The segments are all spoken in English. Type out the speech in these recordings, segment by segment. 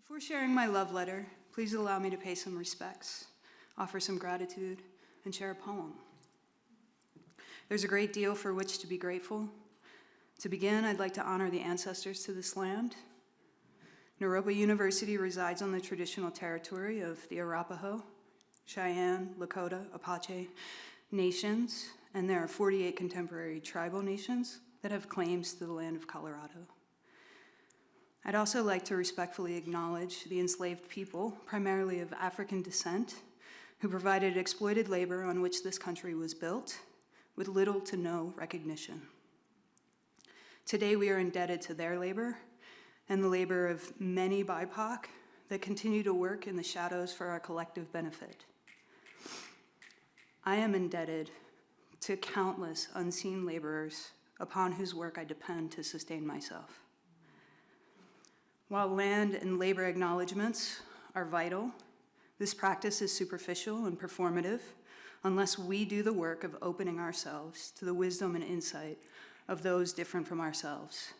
Before sharing my love letter, please allow me to pay some respects, offer some gratitude, and share a poem. There's a great deal for which to be grateful. To begin, I'd like to honor the ancestors to this land. Naropa University resides on the traditional territory of the Arapaho, Cheyenne, Lakota, Apache nations, and there are 48 contemporary tribal nations that have claims to the land of Colorado. I'd also like to respectfully acknowledge the enslaved people, primarily of African descent, who provided exploited labor on which this country was built, with little to no recognition. Today we are indebted to their labor and the labor of many BIPOC that continue to work in the shadows for our collective benefit. I am indebted to countless unseen laborers upon whose work I depend to sustain myself. While land and labor acknowledgements are vital, this practice is superficial and performative unless we do the work of opening ourselves to the wisdom and insight of those different from ourselves.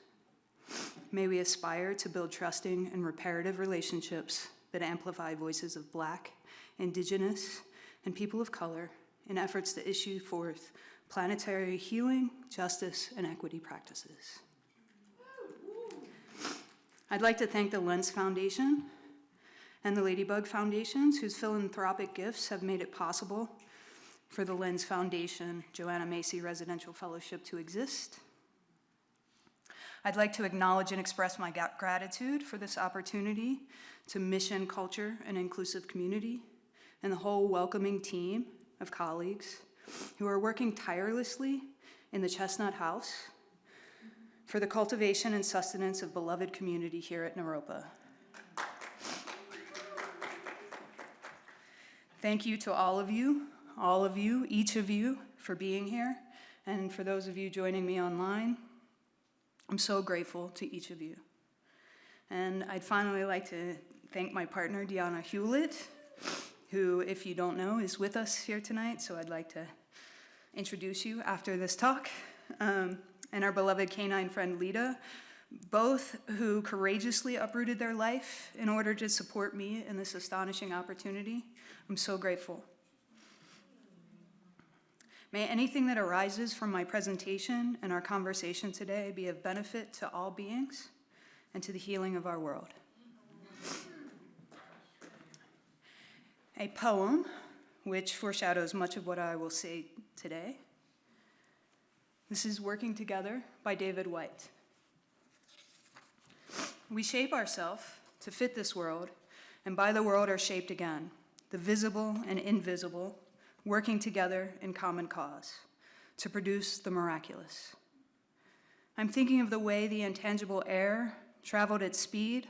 May we aspire to build trusting and reparative relationships that amplify voices of Black, Indigenous, and people of color in efforts to issue forth planetary healing, justice, and equity practices. I'd like to thank the Lenz Foundation and the Ladybug Foundations, whose philanthropic gifts have made it possible for the Lenz Foundation Joanna Macy Residential Fellowship to exist. I'd like to acknowledge and express my gratitude for this opportunity to Mission Culture and Inclusive Community and the whole welcoming team of colleagues who are working tirelessly in the Chestnut House for the cultivation and sustenance of beloved community here at Naropa. Thank you to all of you, each of you, for being here, and for those of you joining me online. I'm so grateful to each of you. And I'd finally like to thank my partner, Deanna Hewlett, who, if you don't know, is with us here tonight, so I'd like to introduce you after this talk. And our beloved canine friend, Lita, both who courageously uprooted their life in order to support me in this astonishing opportunity. I'm so grateful. May anything that arises from my presentation and our conversation today be of benefit to all beings and to the healing of our world. A poem, which foreshadows much of what I will say today. This is Working Together by David White. We shape ourselves to fit this world, and by the world are shaped again, the visible and invisible, working together in common cause to produce the miraculous. I'm thinking of the way the intangible air traveled at speed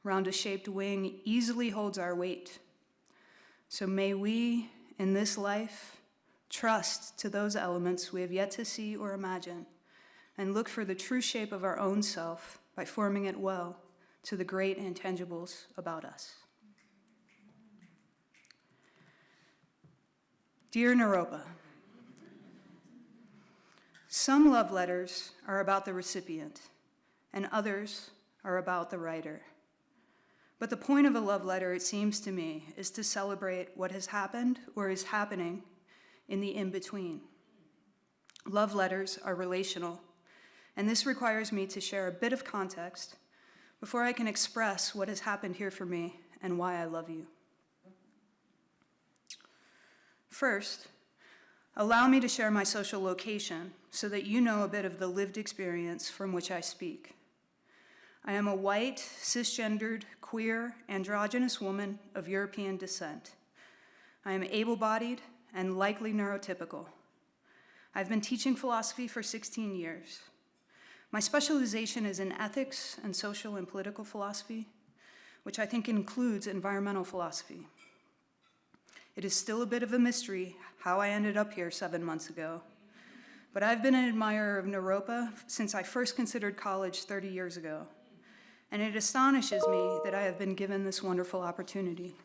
round a shaped wing easily holds our weight. So may we, in this life, trust to those elements we have yet to see or imagine, and look for the true shape of our own self by forming it well to the great intangibles about us. Dear Naropa, some love letters are about the recipient, and others are about the writer. But the point of a love letter, it seems to me, is to celebrate what has happened or is happening in the in-between. Love letters are relational, and this requires me to share a bit of context before I can express what has happened here for me and why I love you. First, allow me to share my social location so that you know a bit of the lived experience from which I speak. I am a white, cisgendered, queer, androgynous woman of European descent. I am able-bodied and likely neurotypical. I've been teaching philosophy for 16 years. My specialization is in ethics and social and political philosophy, which I think includes environmental philosophy. It is still a bit of a mystery how I ended up here 7 months ago, but I've been an admirer of Naropa since I first considered college 30 years ago, and it astonishes me that I have been given this wonderful opportunity.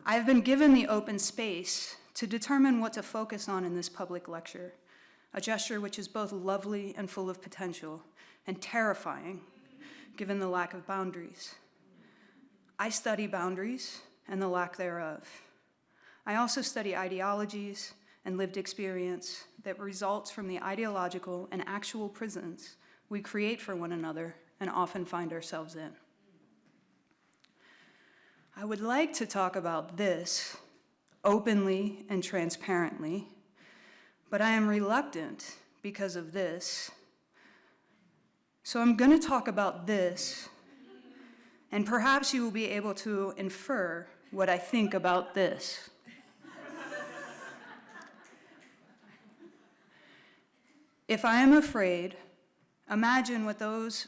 I have been given the open space to determine what to focus on in this public lecture, a gesture which is both lovely and full of potential, and terrifying given the lack of boundaries. I study boundaries and the lack thereof. I also study ideologies and lived experience that results from the ideological and actual prisons we create for one another and often find ourselves in. I would like to talk about this openly and transparently, but I am reluctant because of this. So I'm going to talk about this, and perhaps you will be able to infer what I think about this. If I am afraid, imagine what those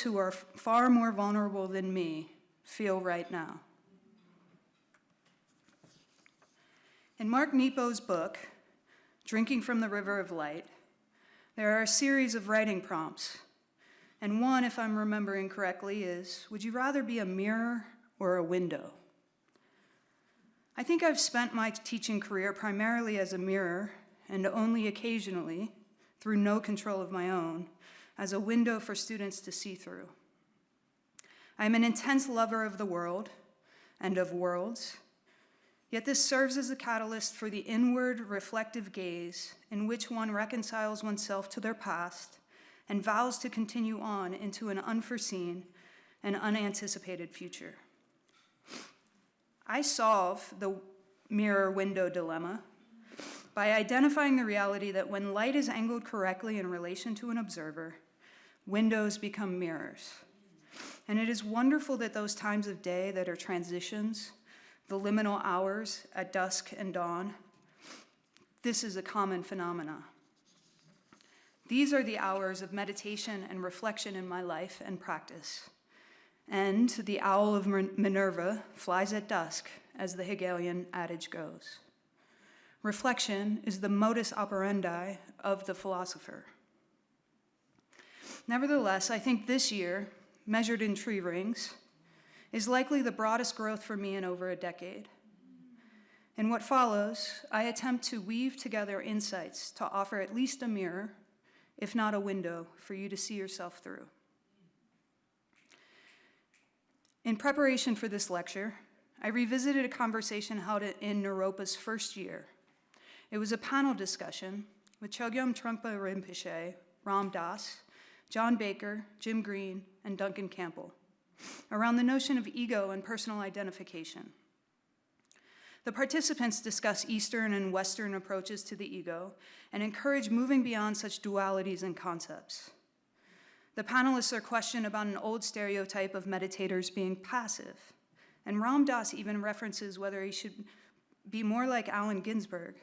who are far more vulnerable than me feel right now. In Mark Nepo's book, Drinking from the River of Light, there are a series of writing prompts. And one, if I'm remembering correctly, is, would you rather be a mirror or a window? I think I've spent my teaching career primarily as a mirror, and only occasionally, through no control of my own, as a window for students to see through. I am an intense lover of the world and of worlds, yet this serves as a catalyst for the inward reflective gaze in which one reconciles oneself to their past and vows to continue on into an unforeseen and unanticipated future. I solve the mirror-window dilemma by identifying the reality that when light is angled correctly in relation to an observer, windows become mirrors. And it is wonderful that those times of day that are transitions, the liminal hours at dusk and dawn, this is a common phenomenon. These are the hours of meditation and reflection in my life and practice. And the owl of Minerva flies at dusk, as the Hegelian adage goes. Reflection is the modus operandi of the philosopher. Nevertheless, I think this year, measured in tree rings, is likely the broadest growth for me in over a decade. In what follows, I attempt to weave together insights to offer at least a mirror, if not a window, for you to see yourself through. In preparation for this lecture, I revisited a conversation held in Naropa's first year. It was a panel discussion with Chogyam Trungpa Rinpoche, Ram Dass, John Baker, Jim Green, and Duncan Campbell around the notion of ego and personal identification. The participants discuss Eastern and Western approaches to the ego and encourage moving beyond such dualities and concepts. The panelists are questioned about an old stereotype of meditators being passive, and Ram Dass even references whether he should be more like Allen Ginsberg,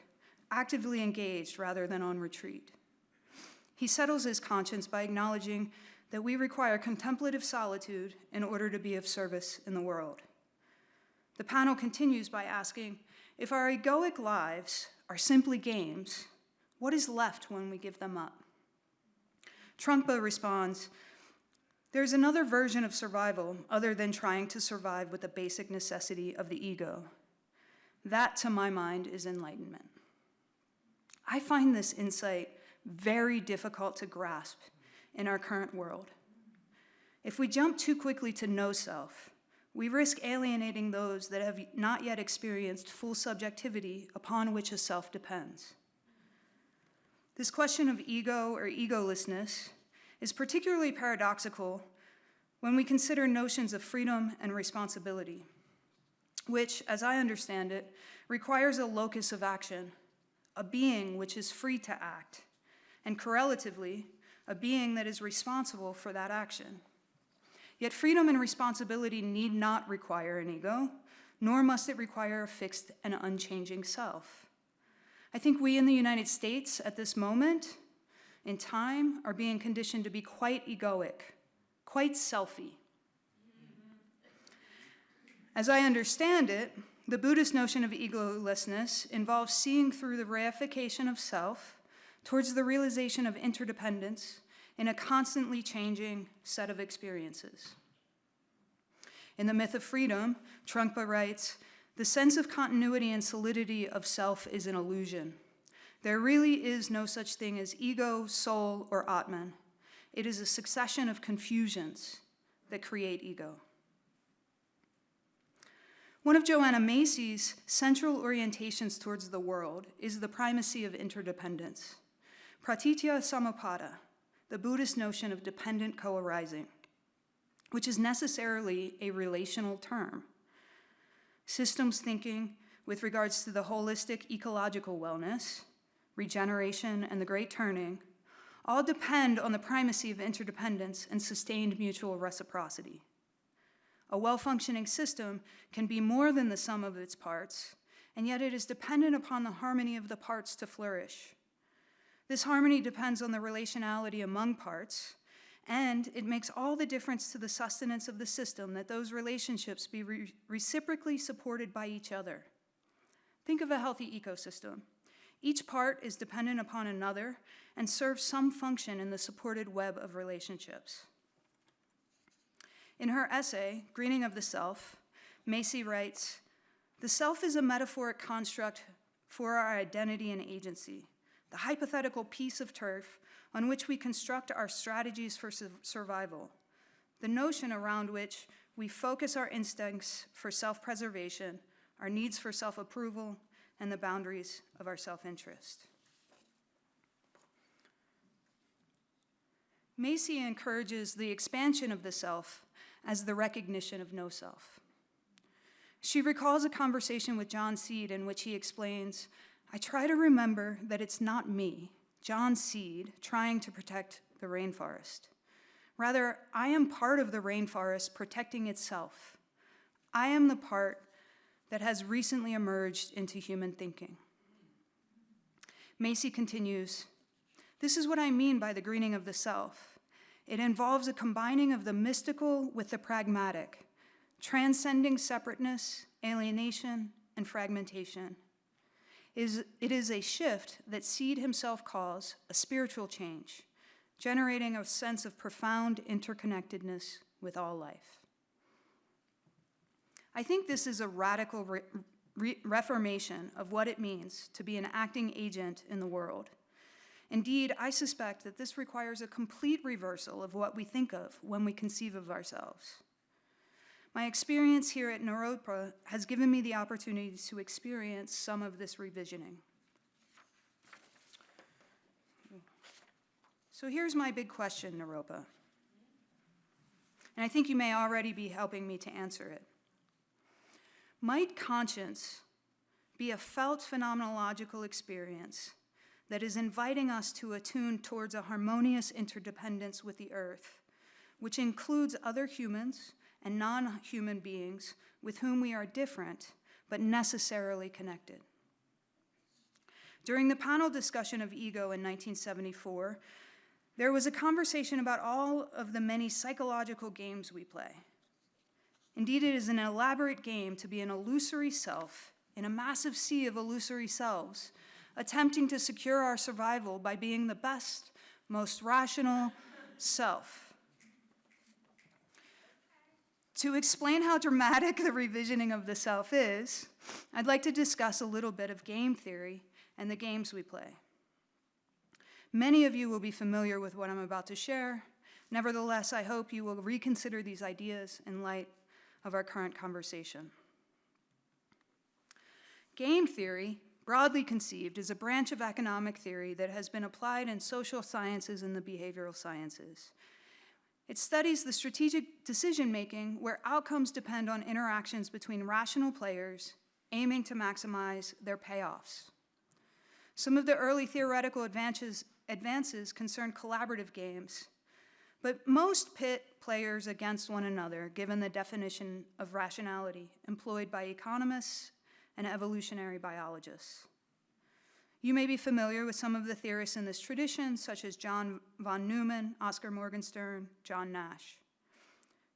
actively engaged rather than on retreat. He settles his conscience by acknowledging that we require contemplative solitude in order to be of service in the world. The panel continues by asking, if our egoic lives are simply games, what is left when we give them up? Trungpa responds, there's another version of survival other than trying to survive with the basic necessity of the ego. That, to my mind, is enlightenment. I find this insight very difficult to grasp in our current world. If we jump too quickly to no self, we risk alienating those that have not yet experienced full subjectivity upon which a self depends. This question of ego or egolessness is particularly paradoxical when we consider notions of freedom and responsibility, which, as I understand it, requires a locus of action, a being which is free to act, and correlatively, a being that is responsible for that action. Yet freedom and responsibility need not require an ego, nor must it require a fixed and unchanging self. I think we in the United States at this moment in time are being conditioned to be quite egoic, quite selfie. As I understand it, the Buddhist notion of egolessness involves seeing through the reification of self towards the realization of interdependence in a constantly changing set of experiences. In The Myth of Freedom, Trungpa writes, the sense of continuity and solidity of self is an illusion. There really is no such thing as ego, soul, or Atman. It is a succession of confusions that create ego. One of Joanna Macy's central orientations towards the world is the primacy of interdependence. Pratitya Samuppada, the Buddhist notion of dependent co-arising, which is necessarily a relational term. Systems thinking with regards to the holistic ecological wellness, regeneration, and the great turning all depend on the primacy of interdependence and sustained mutual reciprocity. A well-functioning system can be more than the sum of its parts, and yet it is dependent upon the harmony of the parts to flourish. This harmony depends on the relationality among parts, and it makes all the difference to the sustenance of the system that those relationships be reciprocally supported by each other. Think of a healthy ecosystem. Each part is dependent upon another and serves some function in the supported web of relationships. In her essay, Greening of the Self, Macy writes, "The self is a metaphoric construct for our identity and agency, the hypothetical piece of turf on which we construct our strategies for survival, the notion around which we focus our instincts for self-preservation, our needs for self-approval, and the boundaries of our self-interest." Macy encourages the expansion of the self as the recognition of no self. She recalls a conversation with John Seed in which he explains, "I try to remember that it's not me, John Seed, trying to protect the rainforest. Rather, I am part of the rainforest protecting itself. I am the part that has recently emerged into human thinking." Macy continues, "This is what I mean by the greening of the self. It involves a combining of the mystical with the pragmatic, transcending separateness, alienation, and fragmentation. It is a shift that Seed himself calls a spiritual change, generating a sense of profound interconnectedness with all life." I think this is a radical reformation of what it means to be an acting agent in the world. Indeed, I suspect that this requires a complete reversal of what we think of when we conceive of ourselves. My experience here at Naropa has given me the opportunity to experience some of this revisioning. So here's my big question, Naropa, and I think you may already be helping me to answer it. Might conscience be a felt phenomenological experience that is inviting us to attune towards a harmonious interdependence with the earth, which includes other humans and non-human beings with whom we are different but necessarily connected? During the panel discussion of ego in 1974, there was a conversation about all of the many psychological games we play. Indeed, it is an elaborate game to be an illusory self in a massive sea of illusory selves, attempting to secure our survival by being the best, most rational self. To explain how dramatic the revisioning of the self is, I'd like to discuss a little bit of game theory and the games we play. Many of you will be familiar with what I'm about to share. Nevertheless, I hope you will reconsider these ideas in light of our current conversation. Game theory, broadly conceived, is a branch of economic theory that has been applied in social sciences and the behavioral sciences. It studies the strategic decision-making where outcomes depend on interactions between rational players aiming to maximize their payoffs. Some of the early theoretical advances concern collaborative games, but most pit players against one another, given the definition of rationality employed by economists and evolutionary biologists. You may be familiar with some of the theorists in this tradition, such as John von Neumann, Oscar Morgenstern, John Nash.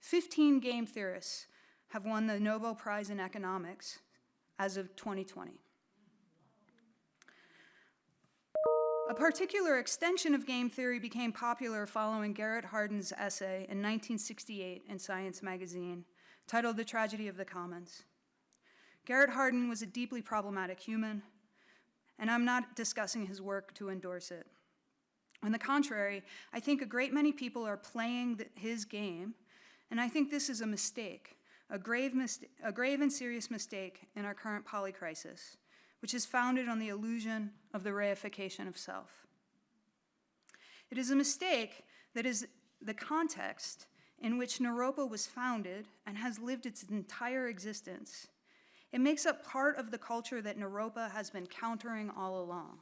15 game theorists have won the Nobel Prize in Economics as of 2020. A particular extension of game theory became popular following Garrett Hardin's essay in 1968 in Science magazine, titled "The Tragedy of the Commons." Garrett Hardin was a deeply problematic human, and I'm not discussing his work to endorse it. On the contrary, I think a great many people are playing his game, and I think this is a mistake, a grave and serious mistake in our current polycrisis, which is founded on the illusion of the reification of self. It is a mistake that is the context in which Naropa was founded and has lived its entire existence. It makes up part of the culture that Naropa has been countering all along.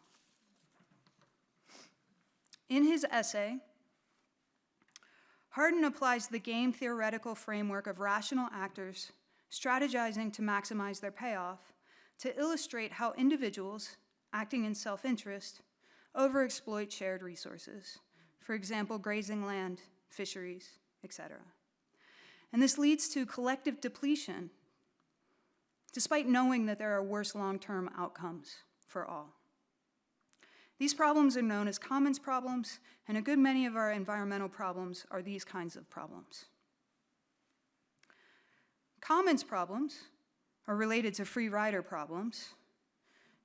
In his essay, Hardin applies the game theoretical framework of rational actors strategizing to maximize their payoff to illustrate how individuals, acting in self-interest, overexploit shared resources, for example, grazing land, fisheries, etc. And this leads to collective depletion, despite knowing that there are worse long-term outcomes for all. These problems are known as commons problems, and a good many of our environmental problems are these kinds of problems. Commons problems are related to free rider problems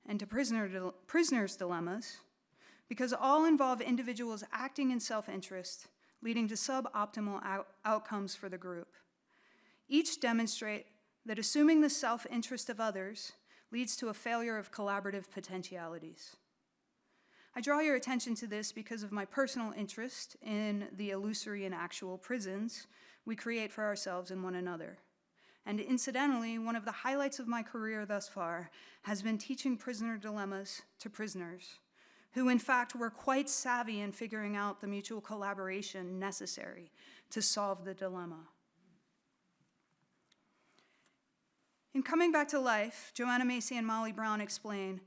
and to prisoners' dilemmas because all involve individuals acting in self-interest, leading to suboptimal outcomes for the group. Each demonstrate that assuming the self-interest of others leads to a failure of collaborative potentialities. I draw your attention to this because of my personal interest in the illusory and actual prisons we create for ourselves and one another. And incidentally, one of the highlights of my career thus far has been teaching prisoner dilemmas to prisoners, who in fact were quite savvy in figuring out the mutual collaboration necessary to solve the dilemma. In Coming Back to Life, Joanna, Macy, and Molly Brown explain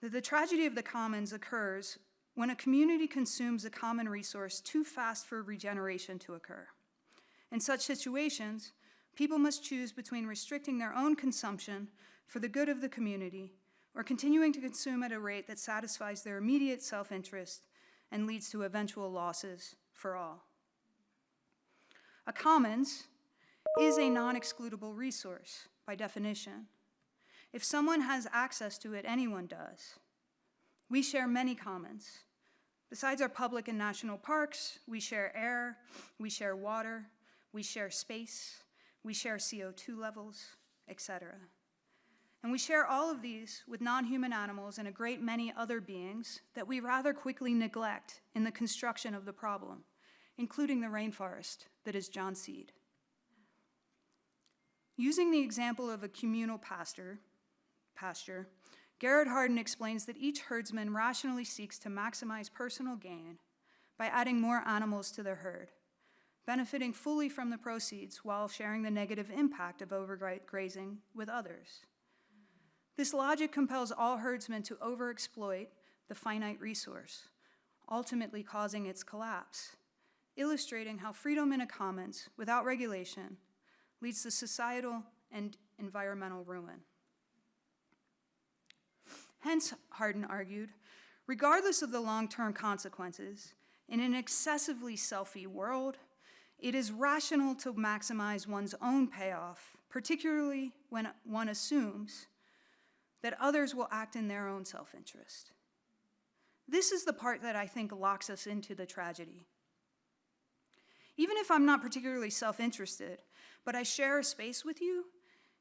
that the tragedy of the commons occurs when a community consumes a common resource too fast for regeneration to occur. In such situations, people must choose between restricting their own consumption for the good of the community or continuing to consume at a rate that satisfies their immediate self-interest and leads to eventual losses for all. A commons is a non-excludable resource by definition. If someone has access to it, anyone does. We share many commons. Besides our public and national parks, we share air, we share water, we share space, we share CO2 levels, etc. And we share all of these with non-human animals and a great many other beings that we rather quickly neglect in the construction of the problem, including the rainforest that is John's seed. Using the example of a communal pasture, Garrett Hardin explains that each herdsman rationally seeks to maximize personal gain by adding more animals to their herd, benefiting fully from the proceeds while sharing the negative impact of overgrazing with others. This logic compels all herdsmen to overexploit the finite resource, ultimately causing its collapse, illustrating how freedom in a commons without regulation leads to societal and environmental ruin. Hence, Hardin argued, regardless of the long-term consequences, in an excessively selfie world, it is rational to maximize one's own payoff, particularly when one assumes that others will act in their own self-interest. This is the part that I think locks us into the tragedy. Even if I'm not particularly self-interested, but I share a space with you,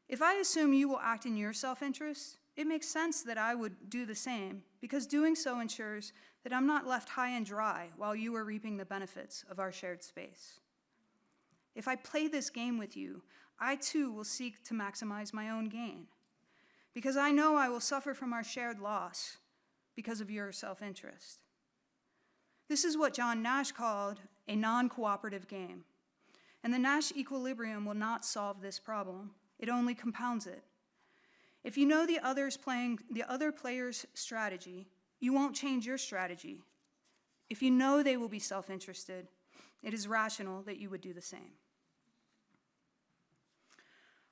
if I assume you will act in your self-interest, it makes sense that I would do the same, because doing so ensures that I'm not left high and dry while you are reaping the benefits of our shared space. If I play this game with you, I too will seek to maximize my own gain, because I know I will suffer from our shared loss because of your self-interest. This is what John Nash called a non-cooperative game, and the Nash equilibrium will not solve this problem. It only compounds it. If you know the other player's strategy, you won't change your strategy. If you know they will be self-interested, it is rational that you would do the same.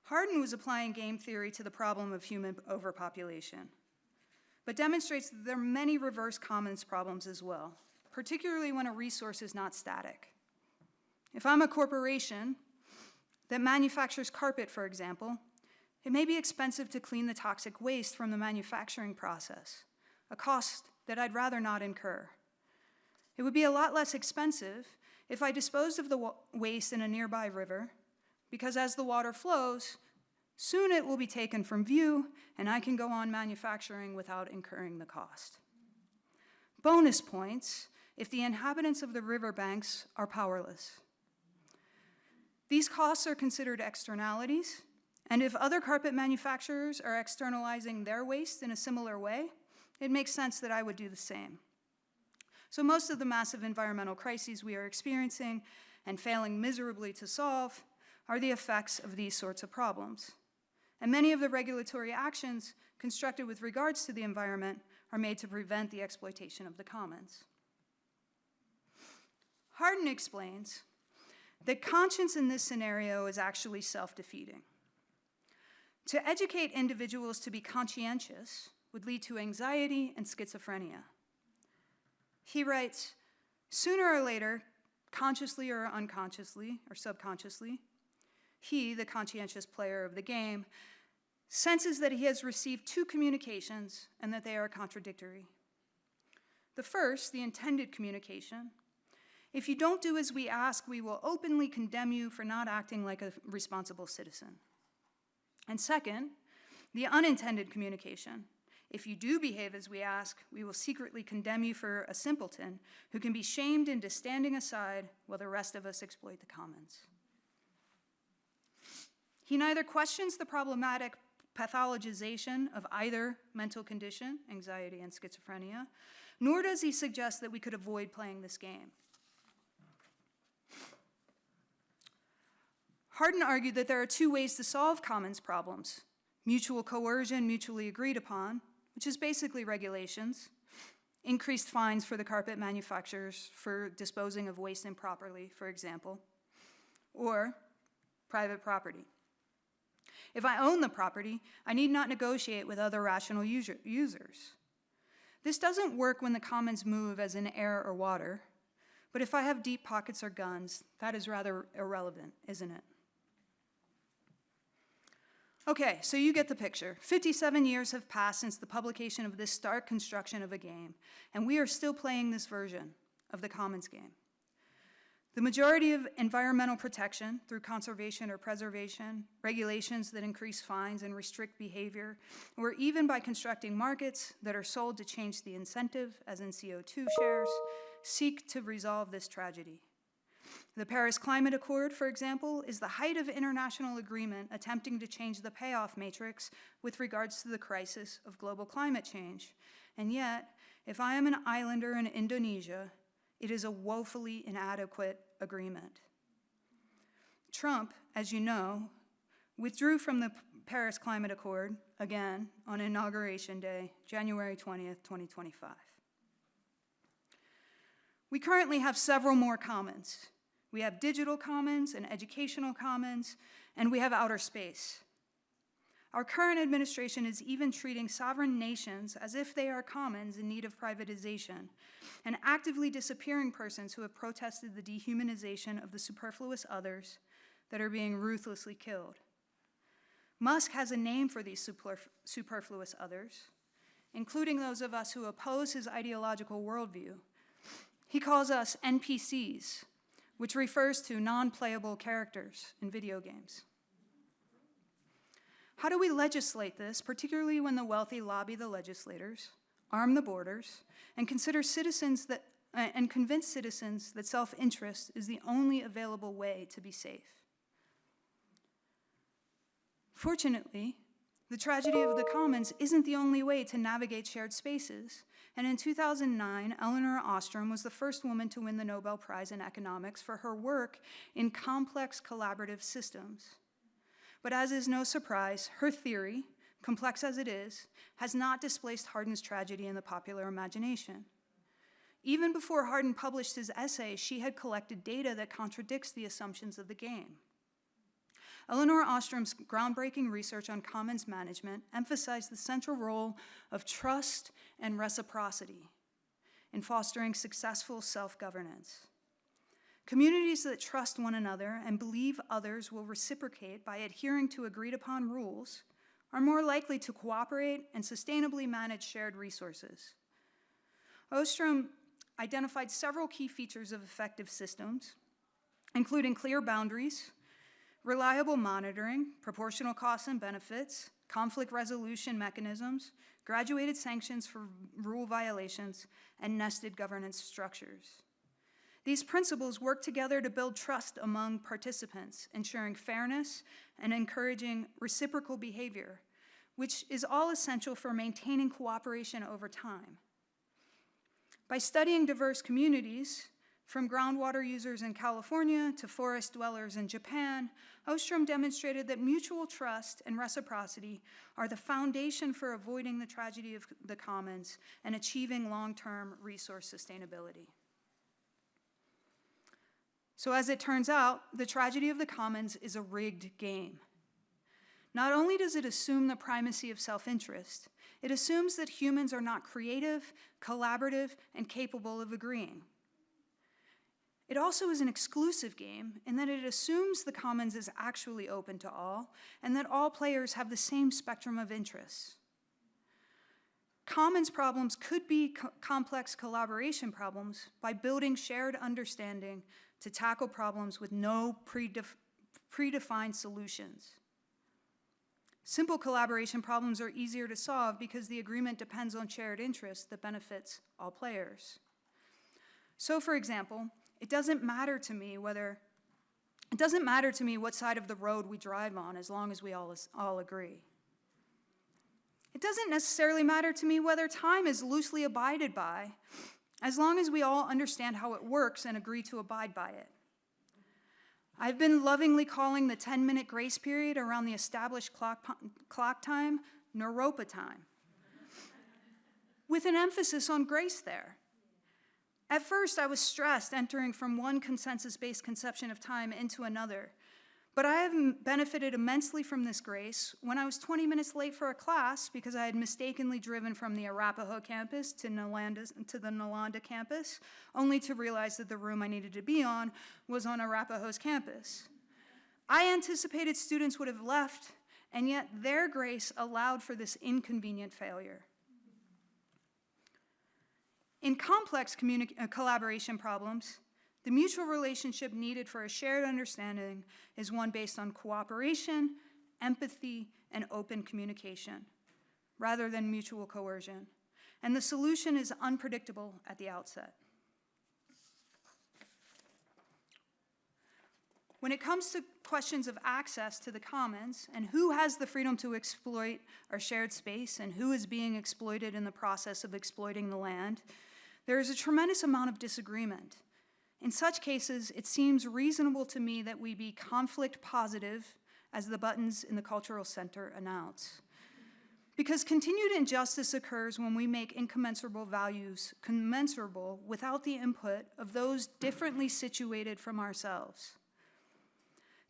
Hardin was applying game theory to the problem of human overpopulation, but demonstrates that there are many reverse commons problems as well, particularly when a resource is not static. If I'm a corporation that manufactures carpet, for example, it may be expensive to clean the toxic waste from the manufacturing process, a cost that I'd rather not incur. It would be a lot less expensive if I disposed of the waste in a nearby river, because as the water flows, soon it will be taken from view, and I can go on manufacturing without incurring the cost. Bonus points if the inhabitants of the riverbanks are powerless. These costs are considered externalities, and if other carpet manufacturers are externalizing their waste in a similar way, it makes sense that I would do the same. So most of the massive environmental crises we are experiencing and failing miserably to solve are the effects of these sorts of problems. And many of the regulatory actions constructed with regards to the environment are made to prevent the exploitation of the commons. Hardin explains that conscience in this scenario is actually self-defeating. To educate individuals to be conscientious would lead to anxiety and schizophrenia. He writes, sooner or later, consciously or unconsciously or subconsciously, he, the conscientious player of the game, senses that he has received two communications and that they are contradictory. The first, the intended communication: if you don't do as we ask, we will openly condemn you for not acting like a responsible citizen. And second, the unintended communication: if you do behave as we ask, we will secretly condemn you for a simpleton who can be shamed into standing aside while the rest of us exploit the commons. He neither questions the problematic pathologization of either mental condition, anxiety and schizophrenia, nor does he suggest that we could avoid playing this game. Hardin argued that there are two ways to solve commons problems: mutual coercion, mutually agreed upon, which is basically regulations, increased fines for the carpet manufacturers for disposing of waste improperly, for example, or private property. If I own the property, I need not negotiate with other rational users. This doesn't work when the commons move as in air or water, but if I have deep pockets or guns, that is rather irrelevant, isn't it? Okay, so you get the picture. 57 years have passed since the publication of this stark construction of a game, and we are still playing this version of the commons game. The majority of environmental protection through conservation or preservation, regulations that increase fines and restrict behavior, or even by constructing markets that are sold to change the incentive, as in CO2 shares, seek to resolve this tragedy. The Paris Climate Accord, for example, is the height of international agreement attempting to change the payoff matrix with regards to the crisis of global climate change. And yet, if I am an islander in Indonesia, it is a woefully inadequate agreement. Trump, as you know, withdrew from the Paris Climate Accord, again, on Inauguration Day, January 20th, 2025. We currently have several more commons. We have digital commons and educational commons, and we have outer space. Our current administration is even treating sovereign nations as if they are commons in need of privatization, and actively disappearing persons who have protested the dehumanization of the superfluous others that are being ruthlessly killed. Musk has a name for these superfluous others, including those of us who oppose his ideological worldview. He calls us NPCs, which refers to non-playable characters in video games. How do we legislate this, particularly when the wealthy lobby the legislators, arm the borders, and convince citizens that self-interest is the only available way to be safe? Fortunately, the tragedy of the commons isn't the only way to navigate shared spaces. And in 2009, Elinor Ostrom was the first woman to win the Nobel Prize in Economics for her work in complex collaborative systems. But as is no surprise, her theory, complex as it is, has not displaced Hardin's tragedy in the popular imagination. Even before Hardin published his essay, she had collected data that contradicts the assumptions of the game. Elinor Ostrom's groundbreaking research on commons management emphasized the central role of trust and reciprocity in fostering successful self-governance. Communities that trust one another and believe others will reciprocate by adhering to agreed-upon rules are more likely to cooperate and sustainably manage shared resources. Ostrom identified several key features of effective systems, including clear boundaries, reliable monitoring, proportional costs and benefits, conflict resolution mechanisms, graduated sanctions for rule violations, and nested governance structures. These principles work together to build trust among participants, ensuring fairness and encouraging reciprocal behavior, which is all essential for maintaining cooperation over time. By studying diverse communities, from groundwater users in California to forest dwellers in Japan, Ostrom demonstrated that mutual trust and reciprocity are the foundation for avoiding the tragedy of the commons and achieving long-term resource sustainability. So as it turns out, the tragedy of the commons is a rigged game. Not only does it assume the primacy of self-interest, it assumes that humans are not creative, collaborative, and capable of agreeing. It also is an exclusive game in that it assumes the commons is actually open to all and that all players have the same spectrum of interests. Commons problems could be complex collaboration problems by building shared understanding to tackle problems with no predefined solutions. Simple collaboration problems are easier to solve because the agreement depends on shared interests that benefits all players. So, for example, it doesn't matter to me what side of the road we drive on as long as we all agree. It doesn't necessarily matter to me whether time is loosely abided by, as long as we all understand how it works and agree to abide by it. I've been lovingly calling the 10-minute grace period around the established clock time Naropa time, with an emphasis on grace there. At first, I was stressed entering from one consensus-based conception of time into another, but I have benefited immensely from this grace when I was 20 minutes late for a class because I had mistakenly driven from the Arapahoe campus to the Nalanda campus, only to realize that the room I needed to be on was on Arapahoe's campus. I anticipated students would have left, and yet their grace allowed for this inconvenient failure. In complex collaboration problems, the mutual relationship needed for a shared understanding is one based on cooperation, empathy, and open communication, rather than mutual coercion. And the solution is unpredictable at the outset. When it comes to questions of access to the commons and who has the freedom to exploit our shared space and who is being exploited in the process of exploiting the land, there is a tremendous amount of disagreement. In such cases, it seems reasonable to me that we be conflict positive, as the buttons in the cultural center announce. Because continued injustice occurs when we make incommensurable values commensurable without the input of those differently situated from ourselves.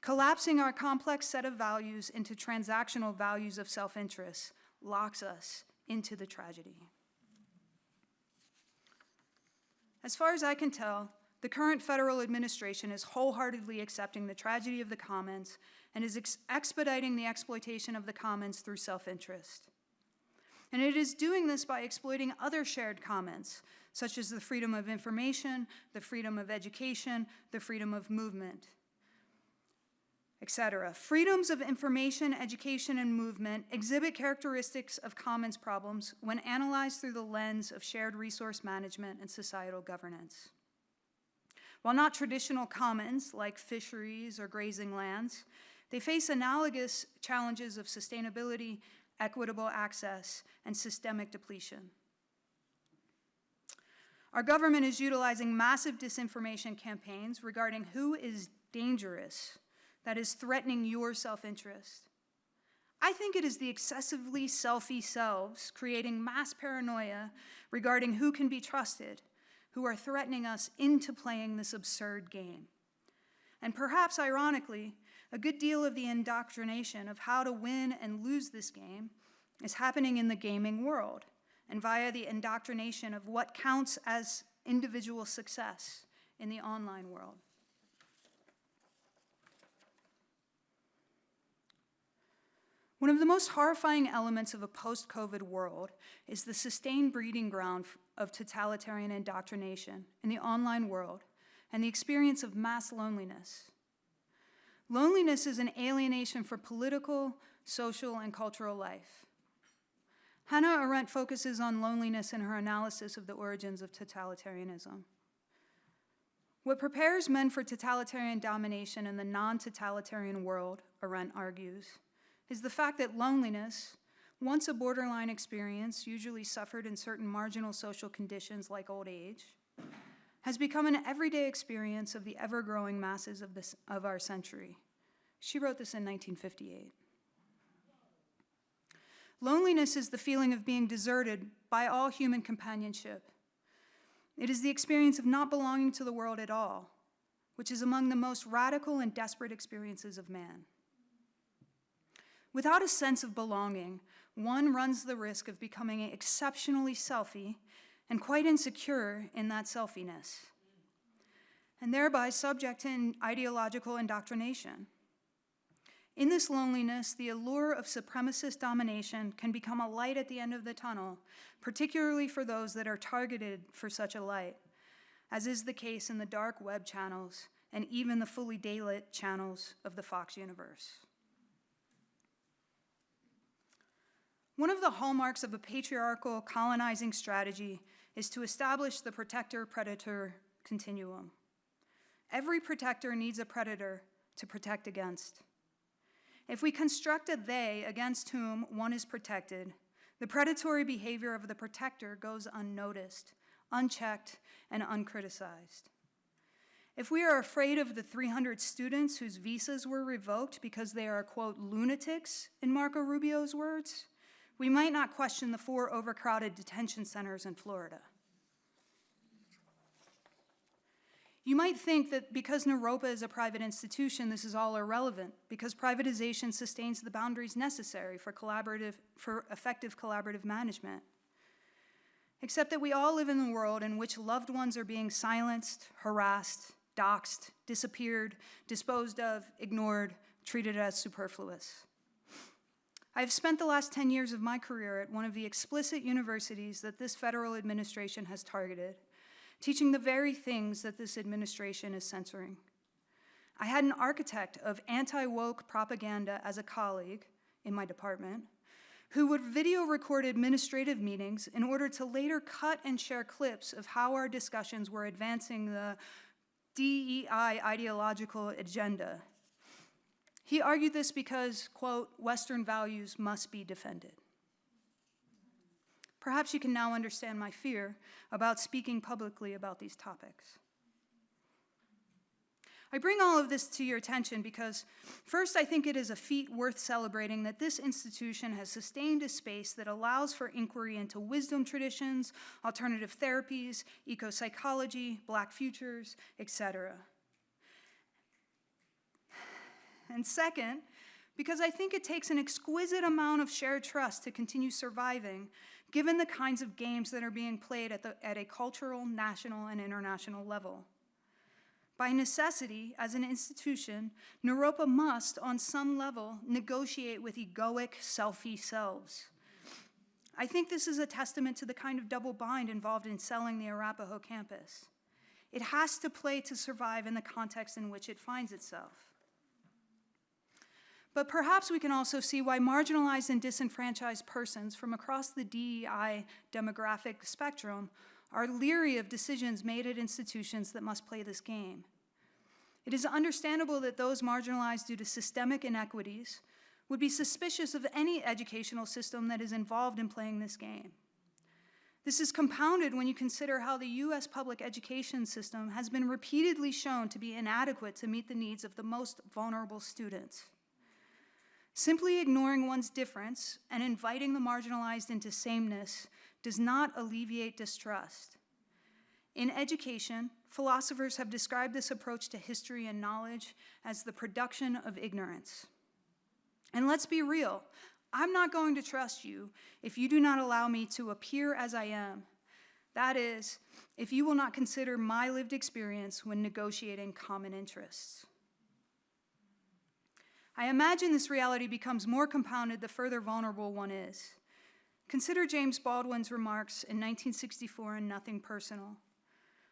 Collapsing our complex set of values into transactional values of self-interest locks us into the tragedy. As far as I can tell, the current federal administration is wholeheartedly accepting the tragedy of the commons and is expediting the exploitation of the commons through self-interest. And it is doing this by exploiting other shared commons, such as the freedom of information, the freedom of education, the freedom of movement, etc. Freedoms of information, education, and movement exhibit characteristics of commons problems when analyzed through the lens of shared resource management and societal governance. While not traditional commons like fisheries or grazing lands, they face analogous challenges of sustainability, equitable access, and systemic depletion. Our government is utilizing massive disinformation campaigns regarding who is dangerous, that is threatening your self-interest. I think it is the excessively selfie selves creating mass paranoia regarding who can be trusted, who are threatening us into playing this absurd game. And perhaps ironically, a good deal of the indoctrination of how to win and lose this game is happening in the gaming world and via the indoctrination of what counts as individual success in the online world. One of the most horrifying elements of a post-COVID world is the sustained breeding ground of totalitarian indoctrination in the online world and the experience of mass loneliness. Loneliness is an alienation for political, social, and cultural life. Hannah Arendt focuses on loneliness in her analysis of the origins of totalitarianism. What prepares men for totalitarian domination in the non-totalitarian world, Arendt argues, is the fact that loneliness, once a borderline experience usually suffered in certain marginal social conditions like old age, has become an everyday experience of the ever-growing masses of our century. She wrote this in 1958. Loneliness is the feeling of being deserted by all human companionship. It is the experience of not belonging to the world at all, which is among the most radical and desperate experiences of man. Without a sense of belonging, one runs the risk of becoming exceptionally selfie and quite insecure in that selfiness, and thereby subject to ideological indoctrination. In this loneliness, the allure of supremacist domination can become a light at the end of the tunnel, particularly for those that are targeted for such a light, as is the case in the dark web channels and even the fully daylit channels of the Fox universe. One of the hallmarks of a patriarchal colonizing strategy is to establish the protector-predator continuum. Every protector needs a predator to protect against. If we construct a they against whom one is protected, the predatory behavior of the protector goes unnoticed, unchecked, and uncriticized. If we are afraid of the 300 students whose visas were revoked because they are, quote, lunatics, in Marco Rubio's words, we might not question the 4 overcrowded detention centers in Florida. You might think that because Naropa is a private institution, this is all irrelevant, because privatization sustains the boundaries necessary for effective collaborative management. Except that we all live in a world in which loved ones are being silenced, harassed, doxxed, disappeared, disposed of, ignored, treated as superfluous. I have spent the last 10 years of my career at one of the explicit universities that this federal administration has targeted, teaching the very things that this administration is censoring. I had an architect of anti-woke propaganda as a colleague in my department who would video record administrative meetings in order to later cut and share clips of how our discussions were advancing the DEI ideological agenda. He argued this because, quote, Western values must be defended. Perhaps you can now understand my fear about speaking publicly about these topics. I bring all of this to your attention because, first, I think it is a feat worth celebrating that this institution has sustained a space that allows for inquiry into wisdom traditions, alternative therapies, eco-psychology, Black futures, etc. And second, because I think it takes an exquisite amount of shared trust to continue surviving, given the kinds of games that are being played at a cultural, national, and international level. By necessity, as an institution, Naropa must, on some level, negotiate with egoic, selfie selves. I think this is a testament to the kind of double bind involved in selling the Arapahoe campus. It has to play to survive in the context in which it finds itself. But perhaps we can also see why marginalized and disenfranchised persons from across the DEI demographic spectrum are leery of decisions made at institutions that must play this game. It is understandable that those marginalized due to systemic inequities would be suspicious of any educational system that is involved in playing this game. This is compounded when you consider how the US public education system has been repeatedly shown to be inadequate to meet the needs of the most vulnerable students. Simply ignoring one's difference and inviting the marginalized into sameness does not alleviate distrust. In education, philosophers have described this approach to history and knowledge as the production of ignorance. And let's be real, I'm not going to trust you if you do not allow me to appear as I am. That is, if you will not consider my lived experience when negotiating common interests. I imagine this reality becomes more compounded the further vulnerable one is. Consider James Baldwin's remarks in 1964 in Nothing Personal.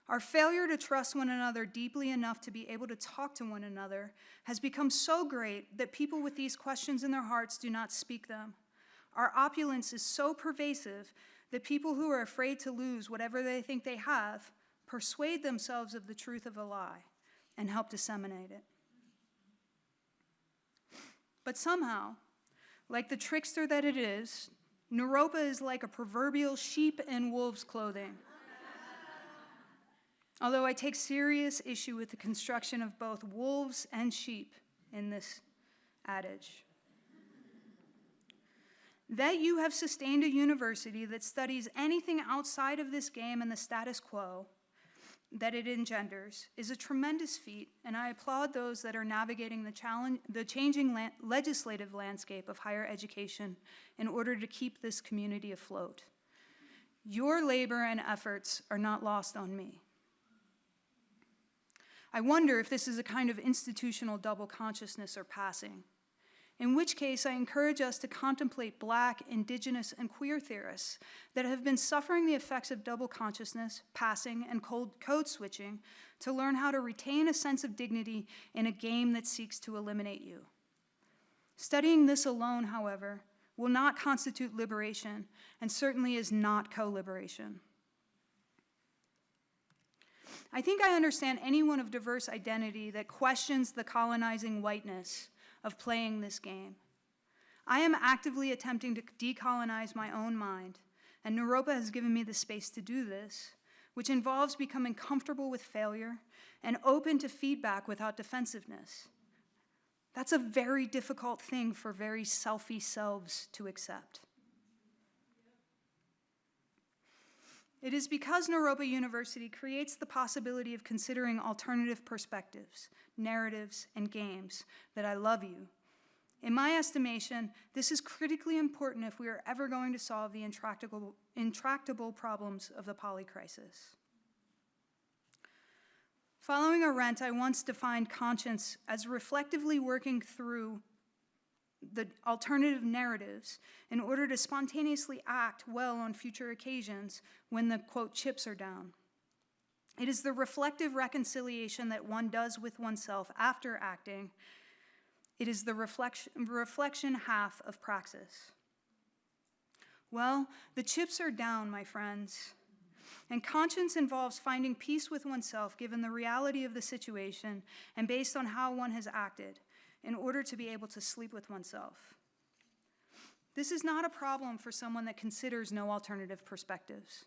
Our failure to trust one another deeply enough to be able to talk to one another has become so great that people with these questions in their hearts do not speak them. Our opulence is so pervasive that people who are afraid to lose whatever they think they have persuade themselves of the truth of a lie and help disseminate it. But somehow, like the trickster that it is, Naropa is like a proverbial sheep in wolf's clothing. Although I take serious issue with the construction of both wolves and sheep in this adage. That you have sustained a university that studies anything outside of this game and the status quo that it engenders is a tremendous feat, and I applaud those that are navigating the changing legislative landscape of higher education in order to keep this community afloat. Your labor and efforts are not lost on me. I wonder if this is a kind of institutional double consciousness or passing, in which case I encourage us to contemplate Black, Indigenous, and queer theorists that have been suffering the effects of double consciousness, passing, and code switching to learn how to retain a sense of dignity in a game that seeks to eliminate you. Studying this alone, however, will not constitute liberation, and certainly is not co-liberation. I think I understand anyone of diverse identity that questions the colonizing whiteness of playing this game. I am actively attempting to decolonize my own mind, and Naropa has given me the space to do this, which involves becoming comfortable with failure and open to feedback without defensiveness. That's a very difficult thing for very selfie selves to accept. It is because Naropa University creates the possibility of considering alternative perspectives, narratives, and games that I love you. In my estimation, this is critically important if we are ever going to solve the intractable problems of the polycrisis. Following Arendt, I once defined conscience as reflectively working through the alternative narratives in order to spontaneously act well on future occasions when the, quote, chips are down. It is the reflective reconciliation that one does with oneself after acting. It is the reflection half of praxis. Well, the chips are down, my friends, and conscience involves finding peace with oneself given the reality of the situation and based on how one has acted, in order to be able to sleep with oneself. This is not a problem for someone that considers no alternative perspectives.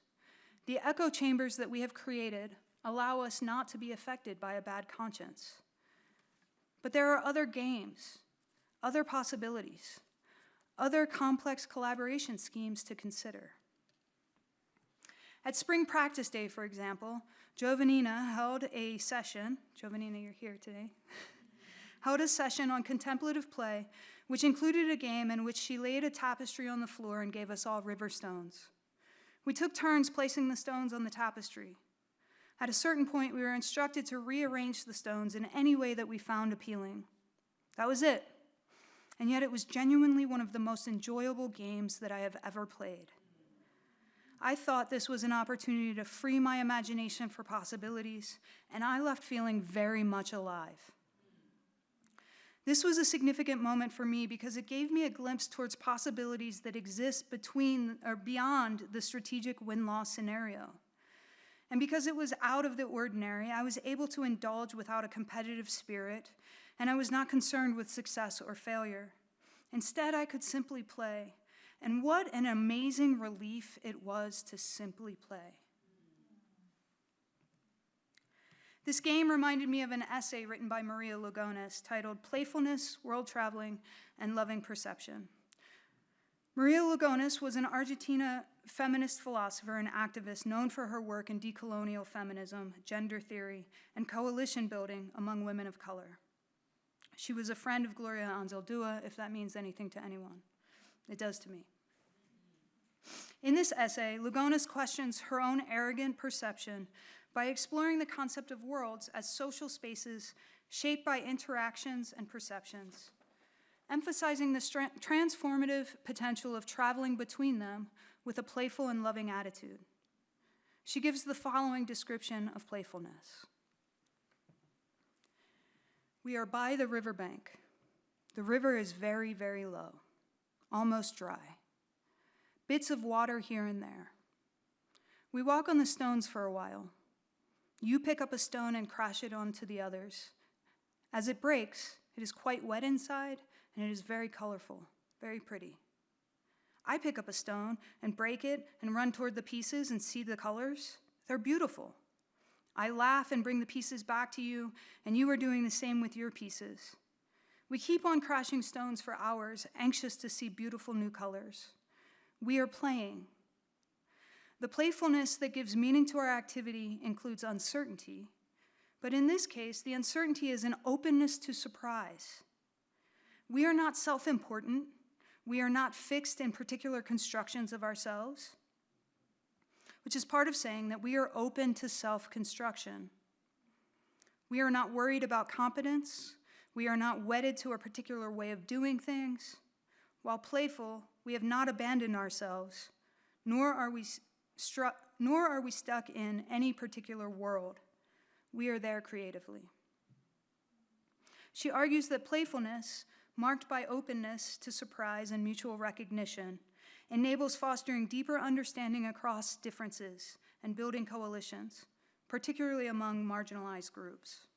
The echo chambers that we have created allow us not to be affected by a bad conscience. But there are other games, other possibilities, other complex collaboration schemes to consider. At Spring Practice Day, for example, Joanna held a session, Joanna, you're here today, held a session on contemplative play, which included a game in which she laid a tapestry on the floor and gave us all river stones. We took turns placing the stones on the tapestry. At a certain point, we were instructed to rearrange the stones in any way that we found appealing. That was it. And yet it was genuinely one of the most enjoyable games that I have ever played. I thought this was an opportunity to free my imagination for possibilities, and I left feeling very much alive. This was a significant moment for me because it gave me a glimpse towards possibilities that exist between or beyond the strategic win-loss scenario. And because it was out of the ordinary, I was able to indulge without a competitive spirit, and I was not concerned with success or failure. Instead, I could simply play. And what an amazing relief it was to simply play. This game reminded me of an essay written by Maria Lugones titled Playfulness, World Traveling, and Loving Perception. Maria Lugones was an Argentina feminist philosopher and activist known for her work in decolonial feminism, gender theory, and coalition building among women of color. She was a friend of Gloria Anzaldúa, if that means anything to anyone. It does to me. In this essay, Lugones questions her own arrogant perception by exploring the concept of worlds as social spaces shaped by interactions and perceptions, emphasizing the transformative potential of traveling between them with a playful and loving attitude. She gives the following description of playfulness. We are by the riverbank. The river is very, very low, almost dry. Bits of water here and there. We walk on the stones for a while. You pick up a stone and crash it onto the others. As it breaks, it is quite wet inside, and it is very colorful, very pretty. I pick up a stone and break it and run toward the pieces and see the colors. They're beautiful. I laugh and bring the pieces back to you, and you are doing the same with your pieces. We keep on crashing stones for hours, anxious to see beautiful new colors. We are playing. The playfulness that gives meaning to our activity includes uncertainty, but in this case, the uncertainty is an openness to surprise. We are not self-important. We are not fixed in particular constructions of ourselves, which is part of saying that we are open to self-construction. We are not worried about competence. We are not wedded to a particular way of doing things. While playful, we have not abandoned ourselves, nor are we stuck in any particular world. We are there creatively. She argues that playfulness, marked by openness to surprise and mutual recognition, enables fostering deeper understanding across differences and building coalitions, particularly among marginalized groups.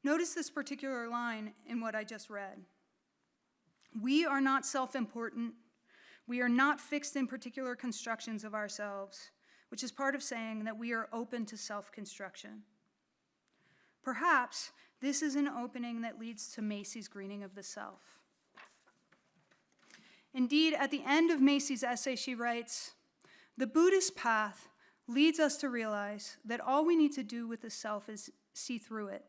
Notice this particular line in what I just read. We are not self-important. We are not fixed in particular constructions of ourselves, which is part of saying that we are open to self-construction. Perhaps this is an opening that leads to Macy's greening of the self. Indeed, at the end of Macy's essay, she writes, "The Buddhist path leads us to realize that all we need to do with the self is see through it.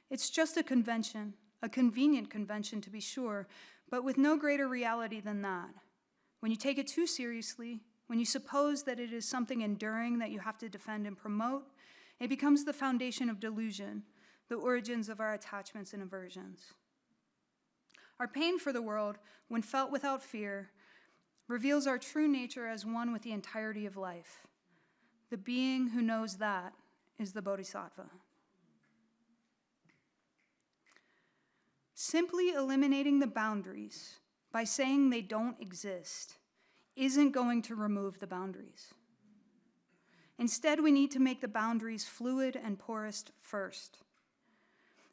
It's just a convention, a convenient convention to be sure, but with no greater reality than that. When you take it too seriously, when you suppose that it is something enduring that you have to defend and promote, it becomes the foundation of delusion, the origins of our attachments and aversions. Our pain for the world, when felt without fear, reveals our true nature as one with the entirety of life. The being who knows that is the bodhisattva." Simply eliminating the boundaries by saying they don't exist isn't going to remove the boundaries. Instead, we need to make the boundaries fluid and porous first.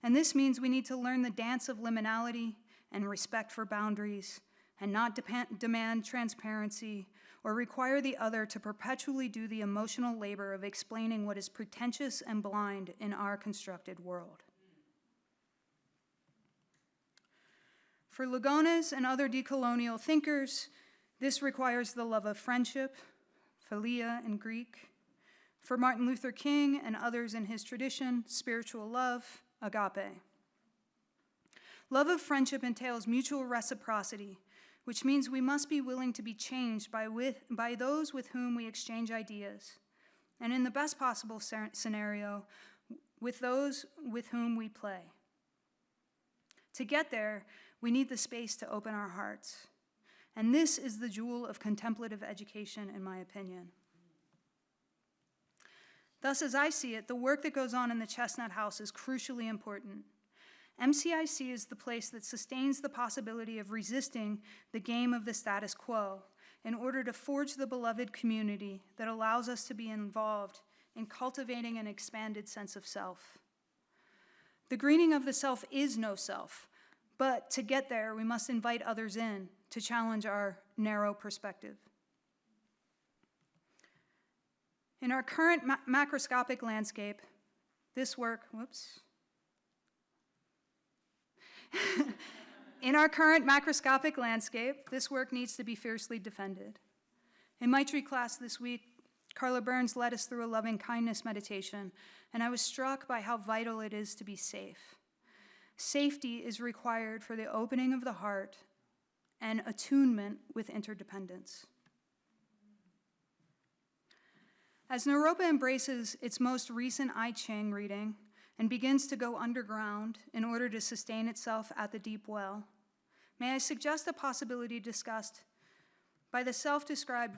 And this means we need to learn the dance of liminality and respect for boundaries, and not demand transparency or require the other to perpetually do the emotional labor of explaining what is pretentious and blind in our constructed world. For Lugones and other decolonial thinkers, this requires the love of friendship, philia in Greek. For Martin Luther King and others in his tradition, spiritual love, agape. Love of friendship entails mutual reciprocity, which means we must be willing to be changed by those with whom we exchange ideas, and in the best possible scenario, with those with whom we play. To get there, we need the space to open our hearts, and this is the jewel of contemplative education, in my opinion. Thus, as I see it, the work that goes on in the Chestnut House is crucially important. MCIC is the place that sustains the possibility of resisting the game of the status quo in order to forge the beloved community that allows us to be involved in cultivating an expanded sense of self. The greening of the self is no self, but to get there, we must invite others in to challenge our narrow perspective. In our current macroscopic landscape, this work, In our current macroscopic landscape, this work needs to be fiercely defended. In Maitri class this week, Carla Burns led us through a loving kindness meditation, and I was struck by how vital it is to be safe. Safety is required for the opening of the heart and attunement with interdependence. As Naropa embraces its most recent I Ching reading, and begins to go underground in order to sustain itself at the deep well, may I suggest a possibility discussed by the self-described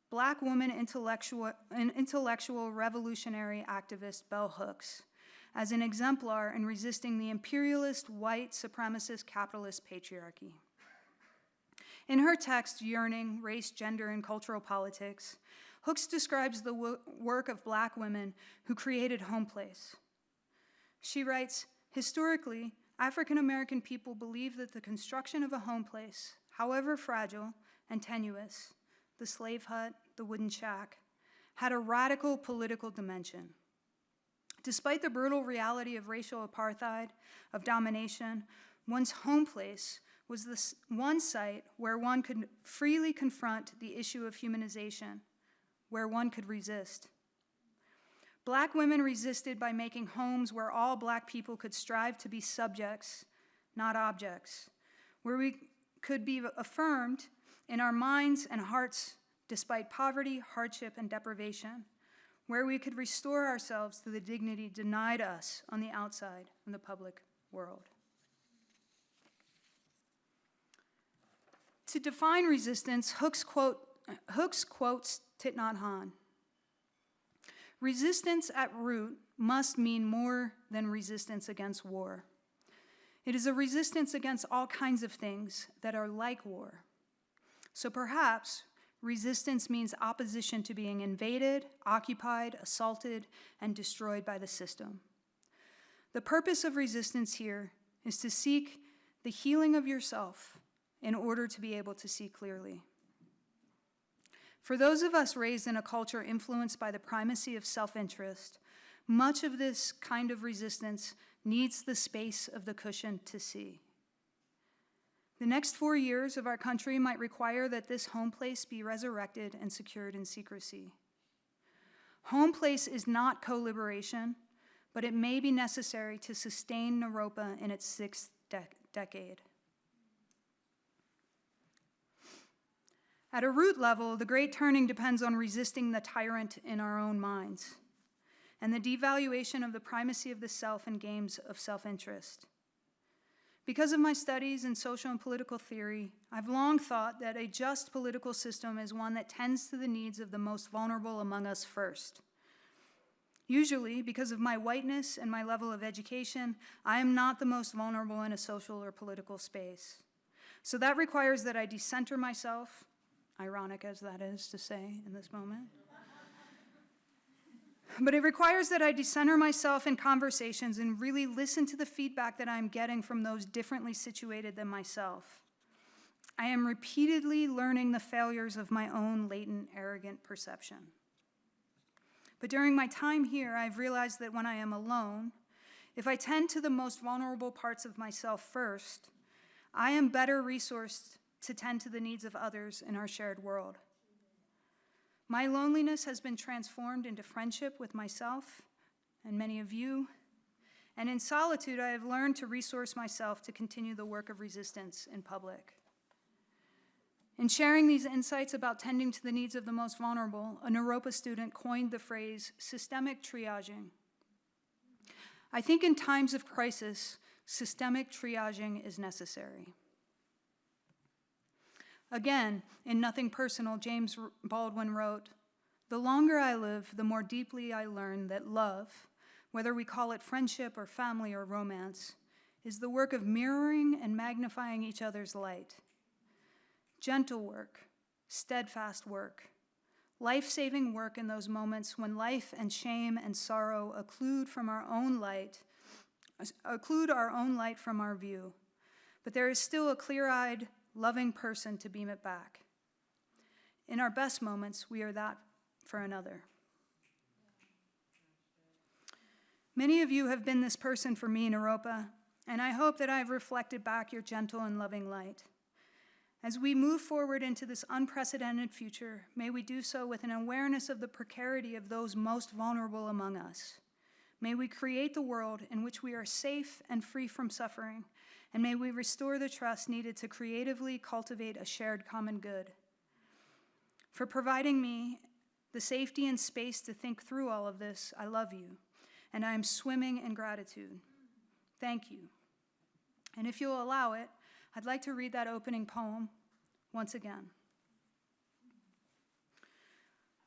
Black woman intellectual revolutionary activist Bell Hooks as an exemplar in resisting the imperialist, white, supremacist, capitalist patriarchy. In her text, Yearning, Race, Gender, and Cultural Politics, Hooks describes the work of Black women who created Home Place. She writes, historically, African American people believe that the construction of a home place, however fragile and tenuous, the slave hut, the wooden shack, had a radical political dimension. Despite the brutal reality of racial apartheid, of domination, one's home place was the one site where one could freely confront the issue of humanization, where one could resist. Black women resisted by making homes where all Black people could strive to be subjects, not objects, where we could be affirmed in our minds and hearts despite poverty, hardship, and deprivation, where we could restore ourselves to the dignity denied us on the outside in the public world. To define resistance, Hooks quotes Thich Nhat Hanh. Resistance at root must mean more than resistance against war. It is a resistance against all kinds of things that are like war. So perhaps resistance means opposition to being invaded, occupied, assaulted, and destroyed by the system. The purpose of resistance here is to seek the healing of yourself in order to be able to see clearly. For those of us raised in a culture influenced by the primacy of self-interest, much of this kind of resistance needs the space of the cushion to see. The next 4 years of our country might require that this home place be resurrected and secured in secrecy. Home place is not co-liberation, but it may be necessary to sustain Naropa in its 6th decade. At a root level, the great turning depends on resisting the tyrant in our own minds and the devaluation of the primacy of the self in games of self-interest. Because of my studies in social and political theory, I've long thought that a just political system is one that tends to the needs of the most vulnerable among us first. Usually, because of my whiteness and my level of education, I am not the most vulnerable in a social or political space. So that requires that I decenter myself, ironic as that is to say in this moment. But it requires that I decenter myself in conversations and really listen to the feedback that I'm getting from those differently situated than myself. I am repeatedly learning the failures of my own latent, arrogant perception. But during my time here, I've realized that when I am alone, if I tend to the most vulnerable parts of myself first, I am better resourced to tend to the needs of others in our shared world. My loneliness has been transformed into friendship with myself and many of you, and in solitude I have learned to resource myself to continue the work of resistance in public. In sharing these insights about tending to the needs of the most vulnerable, a Naropa student coined the phrase systemic triaging. I think in times of crisis, systemic triaging is necessary. Again, in Nothing Personal, James Baldwin wrote, "The longer I live, the more deeply I learn that love, whether we call it friendship or family or romance, is the work of mirroring and magnifying each other's light. Gentle work, steadfast work, life-saving work in those moments when life and shame and sorrow occlude our own light from our view. But there is still a clear-eyed, loving person to beam it back. In our best moments, we are that for another." Many of you have been this person for me, Naropa, and I hope that I've reflected back your gentle and loving light. As we move forward into this unprecedented future, may we do so with an awareness of the precarity of those most vulnerable among us. May we create the world in which we are safe and free from suffering, and may we restore the trust needed to creatively cultivate a shared common good. For providing me the safety and space to think through all of this, I love you. and I am swimming in gratitude. Thank you. And if you'll allow it, I'd like to read that opening poem once again.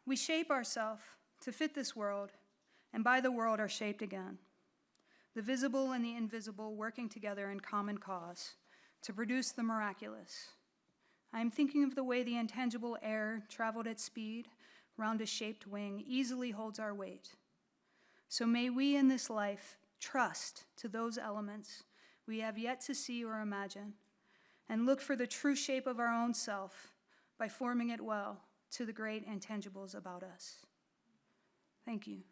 We shape ourselves to fit this world, and by the world are shaped again. The visible and the invisible working together in common cause to produce the miraculous. I am thinking of the way the intangible air traveled at speed round a shaped wing easily holds our weight. So may we in this life trust to those elements we have yet to see or imagine, and look for the true shape of our own self by forming it well to the great intangibles about us. Thank you.